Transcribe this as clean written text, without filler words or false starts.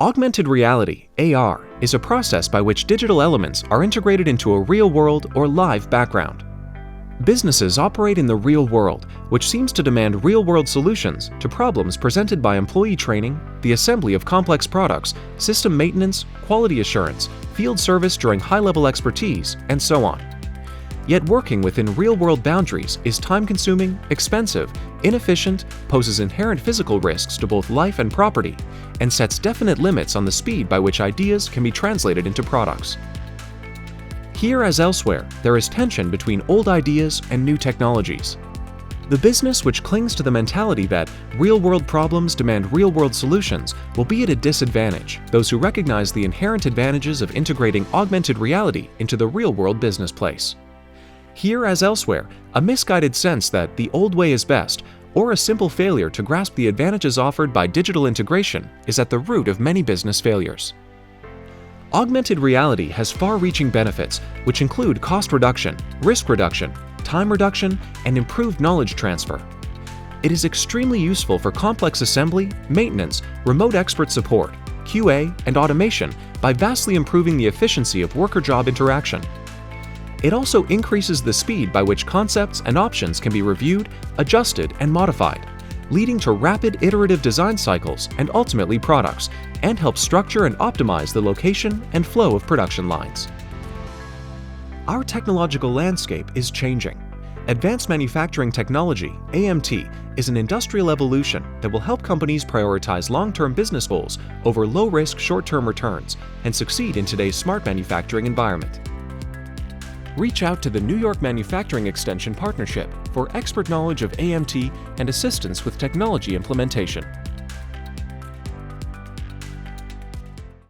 Augmented reality, AR, is a process by which digital elements are integrated into a real-world or live background. Businesses operate in the real world, which seems to demand real-world solutions to problems presented by employee training, the assembly of complex products, system maintenance, quality assurance, field service during high-level expertise, and so on. Yet working within real-world boundaries is time-consuming, expensive, inefficient, poses inherent physical risks to both life and property, and sets definite limits on the speed by which ideas can be translated into products. Here as elsewhere, there is tension between old ideas and new technologies. The business which clings to the mentality that real-world problems demand real-world solutions will be at a disadvantage those who recognize the inherent advantages of integrating augmented reality into the real-world business place. Here as elsewhere, a misguided sense that the old way is best, or a simple failure to grasp the advantages offered by digital integration, is at the root of many business failures. Augmented reality has far-reaching benefits, which include cost reduction, risk reduction, time reduction, and improved knowledge transfer. It is extremely useful for complex assembly, maintenance, remote expert support, QA, and automation by vastly improving the efficiency of worker-job interaction. It also increases the speed by which concepts and options can be reviewed, adjusted, and modified, leading to rapid iterative design cycles and ultimately products, and helps structure and optimize the location and flow of production lines. Our technological landscape is changing. Advanced Manufacturing Technology, AMT, is an industrial evolution that will help companies prioritize long-term business goals over low-risk short-term returns and succeed in today's smart manufacturing environment. Reach out to the New York Manufacturing Extension Partnership for expert knowledge of AMT and assistance with technology implementation.